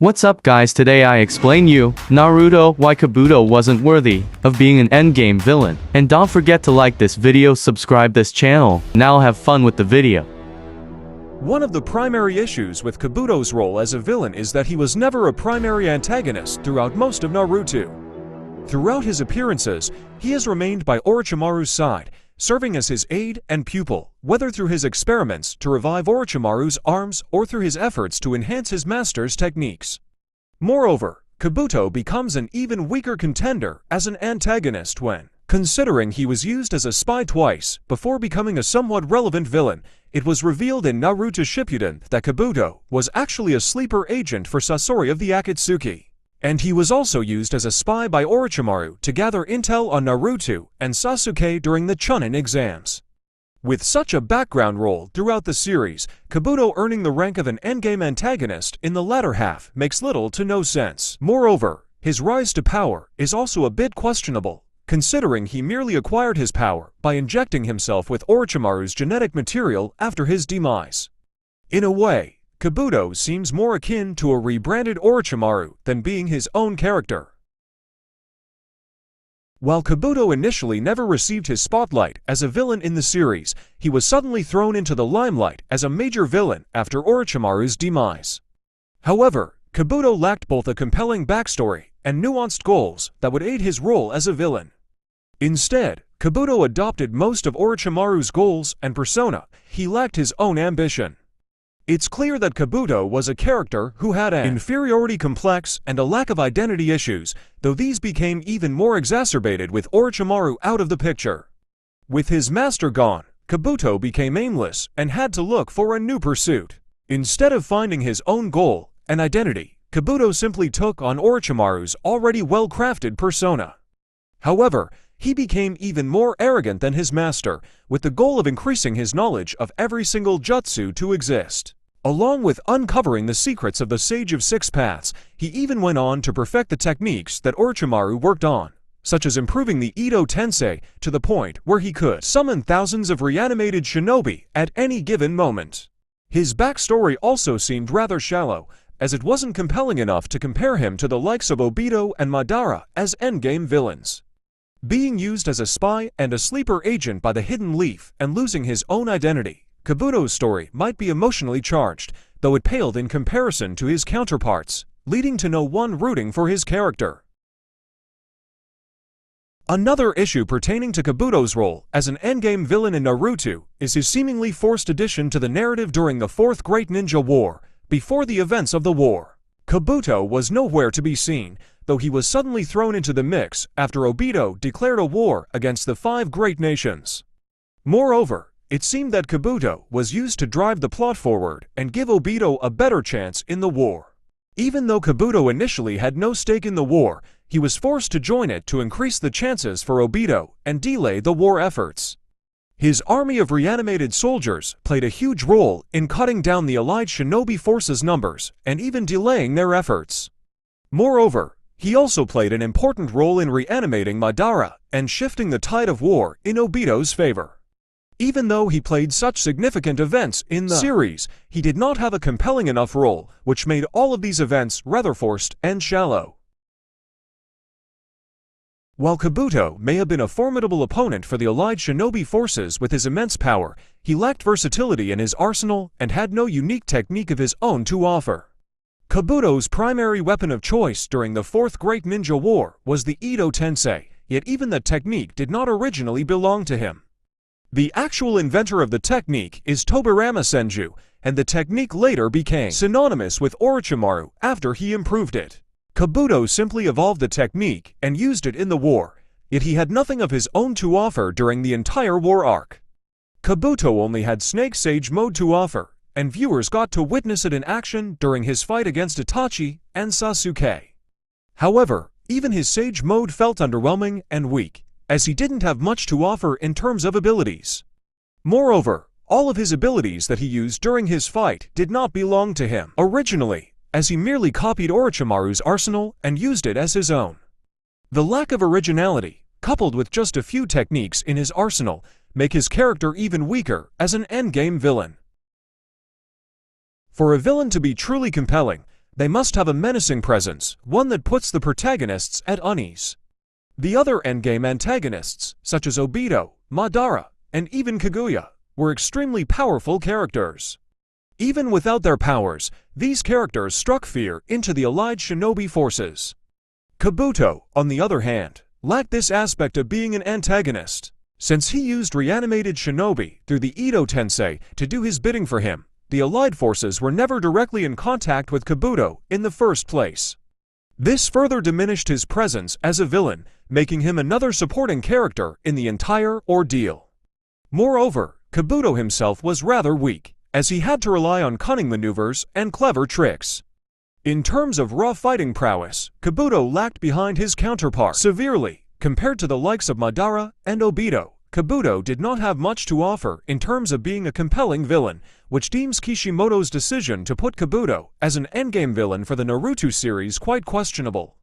What's up guys, today I explain you, Naruto, why Kabuto wasn't worthy of being an endgame villain. And don't forget to like this video, subscribe this channel. Now have fun with the video. One of the primary issues with Kabuto's role as a villain is that he was never a primary antagonist throughout most of Naruto. Throughout his appearances, he has remained by Orochimaru's side, serving as his aide and pupil, whether through his experiments to revive Orochimaru's arms or through his efforts to enhance his master's techniques. Moreover, Kabuto becomes an even weaker contender as an antagonist when, considering he was used as a spy twice before becoming a somewhat relevant villain, it was revealed in Naruto Shippuden that Kabuto was actually a sleeper agent for Sasori of the Akatsuki. And he was also used as a spy by Orochimaru to gather intel on Naruto and Sasuke during the Chunin exams. With such a background role throughout the series, Kabuto earning the rank of an endgame antagonist in the latter half makes little to no sense. Moreover, his rise to power is also a bit questionable, considering he merely acquired his power by injecting himself with Orochimaru's genetic material after his demise. In a way, Kabuto seems more akin to a rebranded Orochimaru than being his own character. While Kabuto initially never received his spotlight as a villain in the series, he was suddenly thrown into the limelight as a major villain after Orochimaru's demise. However, Kabuto lacked both a compelling backstory and nuanced goals that would aid his role as a villain. Instead, Kabuto adopted most of Orochimaru's goals and persona. He lacked his own ambition. It's clear that Kabuto was a character who had an inferiority complex and a lack of identity issues, though these became even more exacerbated with Orochimaru out of the picture. With his master gone, Kabuto became aimless and had to look for a new pursuit. Instead of finding his own goal and identity, Kabuto simply took on Orochimaru's already well-crafted persona. However, he became even more arrogant than his master, with the goal of increasing his knowledge of every single jutsu to exist. Along with uncovering the secrets of the Sage of Six Paths, he even went on to perfect the techniques that Orochimaru worked on, such as improving the Edo Tensei to the point where he could summon thousands of reanimated shinobi at any given moment. His backstory also seemed rather shallow, as it wasn't compelling enough to compare him to the likes of Obito and Madara as endgame villains. Being used as a spy and a sleeper agent by the Hidden Leaf and losing his own identity, Kabuto's story might be emotionally charged, though it paled in comparison to his counterparts, leading to no one rooting for his character. Another issue pertaining to Kabuto's role as an endgame villain in Naruto is his seemingly forced addition to the narrative during the Fourth Great Ninja War, before the events of the war. Kabuto was nowhere to be seen, though he was suddenly thrown into the mix after Obito declared a war against the five great nations. Moreover, it seemed that Kabuto was used to drive the plot forward and give Obito a better chance in the war. Even though Kabuto initially had no stake in the war, he was forced to join it to increase the chances for Obito and delay the war efforts. His army of reanimated soldiers played a huge role in cutting down the allied shinobi forces' numbers and even delaying their efforts. Moreover, he also played an important role in reanimating Madara and shifting the tide of war in Obito's favor. Even though he played such significant events in the series, he did not have a compelling enough role, which made all of these events rather forced and shallow. While Kabuto may have been a formidable opponent for the allied shinobi forces with his immense power, he lacked versatility in his arsenal and had no unique technique of his own to offer. Kabuto's primary weapon of choice during the Fourth Great Ninja War was the Edo Tensei, yet even the technique did not originally belong to him. The actual inventor of the technique is Tobirama Senju, and the technique later became synonymous with Orochimaru after he improved it. Kabuto simply evolved the technique and used it in the war, yet he had nothing of his own to offer during the entire war arc. Kabuto only had Snake Sage mode to offer, and viewers got to witness it in action during his fight against Itachi and Sasuke. However, even his Sage mode felt underwhelming and weak, as he didn't have much to offer in terms of abilities. Moreover, all of his abilities that he used during his fight did not belong to him originally, as he merely copied Orochimaru's arsenal and used it as his own. The lack of originality, coupled with just a few techniques in his arsenal, make his character even weaker as an endgame villain. For a villain to be truly compelling, They must have a menacing presence, one that puts the protagonists at unease. The other Endgame antagonists, such as Obito, Madara, and even Kaguya, were extremely powerful characters. Even without their powers, these characters struck fear into the allied shinobi forces. Kabuto, on the other hand, lacked this aspect of being an antagonist. Since he used reanimated shinobi through the Edo Tensei to do his bidding for him, the allied forces were never directly in contact with Kabuto in the first place. This further diminished his presence as a villain, making him another supporting character in the entire ordeal. Moreover, Kabuto himself was rather weak, as he had to rely on cunning maneuvers and clever tricks. In terms of raw fighting prowess, Kabuto lagged behind his counterpart severely. Compared to the likes of Madara and Obito, Kabuto did not have much to offer in terms of being a compelling villain, which deems Kishimoto's decision to put Kabuto as an endgame villain for the Naruto series quite questionable.